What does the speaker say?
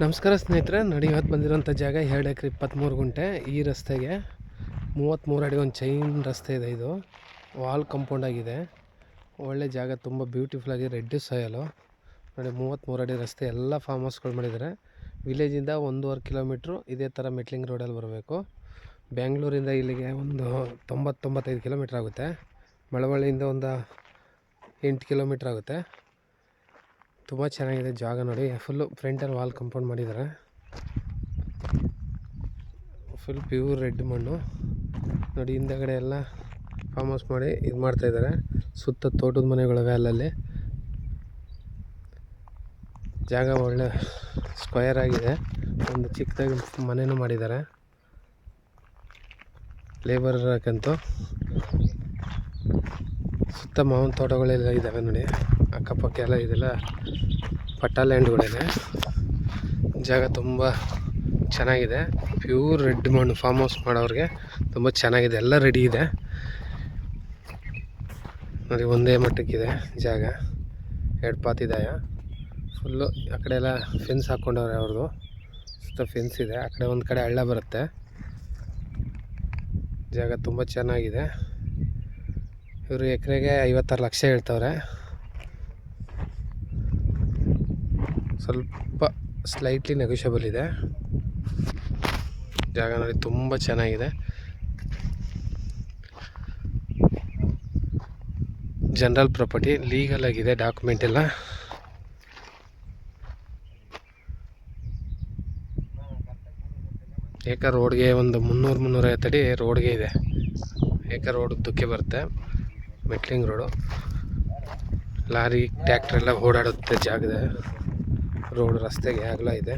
ನಮಸ್ಕಾರ ಸ್ನೇಹಿತರೆ, ನೋಡಿ ಇವತ್ತು ಬಂದಿರೋಂಥ ಜಾಗ 2 ಎಕರೆ 23 ಗುಂಟೆ. ಈ ರಸ್ತೆಗೆ 33 ಅಡಿ ಒಂದು ಚೈನ್ ರಸ್ತೆ ಇದೆ. ಇದು ವಾಲ್ ಕಾಂಪೌಂಡ್ ಆಗಿದೆ. ಒಳ್ಳೆ ಜಾಗ, ತುಂಬ ಬ್ಯೂಟಿಫುಲ್ ಆಗಿ ರೆಡ್ ಸಾಯಲು. ನೋಡಿ 33 ಅಡಿ ರಸ್ತೆ, ಎಲ್ಲ ಫಾರ್ಮ್ ಹೌಸ್ಗಳು ಮಾಡಿದ್ದಾರೆ. ವಿಲೇಜಿಂದ 1.5 ಕಿಲೋಮೀಟ್ರು ಇದೇ ಥರ ಮೆಟ್ಲಿಂಗ್ ರೋಡಲ್ಲಿ ಬರಬೇಕು. ಬೆಂಗಳೂರಿಂದ ಇಲ್ಲಿಗೆ ಒಂದು 90-95 ಕಿಲೋಮೀಟ್ರ್ ಆಗುತ್ತೆ. ಮಳವಳ್ಳಿಯಿಂದ ಒಂದು 8 ಕಿಲೋಮೀಟ್ರ್ ಆಗುತ್ತೆ. ತುಂಬ ಚೆನ್ನಾಗಿದೆ ಜಾಗ. ನೋಡಿ ಫುಲ್ಲು ಫ್ರಂಟಲ್ಲಿ ವಾಲ್ ಕಾಂಪೌಂಡ್ ಮಾಡಿದ್ದಾರೆ. ಫುಲ್ ಪ್ಯೂರ್ ರೆಡ್ ಮಣ್ಣು. ನೋಡಿ ಹಿಂದಗಡೆ ಎಲ್ಲ ಫಾರ್ಮ್ ಹೌಸ್ ಮಾಡಿ ಇದು ಮಾಡ್ತಾಯಿದ್ದಾರೆ. ಸುತ್ತ ತೋಟದ ಮನೆಗಳಿವೆ ಅಲ್ಲಲ್ಲಿ. ಜಾಗ ಒಳ್ಳೆ ಸ್ಕ್ವಯರ್ ಆಗಿದೆ. ಒಂದು ಚಿಕ್ಕದಾಗಿ ಮನೆಯೂ ಮಾಡಿದ್ದಾರೆ ಲೇಬರ್ ಹಾಕಂತೂ. ಸುತ್ತ ಮಾವಿನ ತೋಟಗಳೆಲ್ಲ ಇದ್ದಾವೆ ನೋಡಿ. ಅಕ್ಕಪಕ್ಕ ಎಲ್ಲ ಇದೆಲ್ಲ ಪಟ್ಟಾ ಲ್ಯಾಂಡ್ಗಳೇನೆ. ಜಾಗ ತುಂಬ ಚೆನ್ನಾಗಿದೆ. ಪ್ಯೂರ್ ರೆಡ್ ಮಣ್ಣು. ಫಾರ್ಮ್ ಹೌಸ್ ಮಾಡೋರಿಗೆ ತುಂಬ ಚೆನ್ನಾಗಿದೆ. ಎಲ್ಲ ರೆಡಿ ಇದೆ ನೋಡಿ. ಒಂದೇ ಮಟ್ಟಕ್ಕಿದೆ ಜಾಗ. 2 ಪಾತಿದಾಯ. ಫುಲ್ಲು ಆ ಕಡೆ ಎಲ್ಲ ಫೆನ್ಸ್ ಹಾಕ್ಕೊಂಡವ್ರೆ. ಅವ್ರದ್ದು ಸುತ್ತ ಫೆನ್ಸ್ ಇದೆ. ಆ ಕಡೆ ಒಂದು ಕಡೆ ಹಳ್ಳ ಬರುತ್ತೆ. ಜಾಗ ತುಂಬ ಚೆನ್ನಾಗಿದೆ. ಇವರು ಎಕರೆಗೆ 56 ಲಕ್ಷ ಹೇಳ್ತವ್ರೆ. ಸ್ವಲ್ಪ ಸ್ಲೈಟ್ಲಿ ನೆಗೋಷಿಯಬಲ್ ಇದೆ. ಜಾಗ ನೋಡಿ ತುಂಬ ಚೆನ್ನಾಗಿದೆ. ಜನರಲ್ ಪ್ರಾಪರ್ಟಿ, ಲೀಗಲ್ ಆಗಿದೆ, ಡಾಕ್ಯುಮೆಂಟ್ ಎಲ್ಲ. ಏಕರ್ ರೋಡ್ಗೆ ಒಂದು 300-350 ಅಡಿ ರೋಡ್ಗೆ ಇದೆ. ಏಕರ್ ರೋಡ್ ಉದ್ದಕ್ಕೆ ಬರುತ್ತೆ. Metalling road. ಲಾರಿ ಟ್ಯಾಕ್ಟ್ರ್ ಎಲ್ಲ ಓಡಾಡುತ್ತೆ ಜಾಗದ ರೋಡ್. ರಸ್ತೆಗೆ ಅಗಲ ಇದೆ.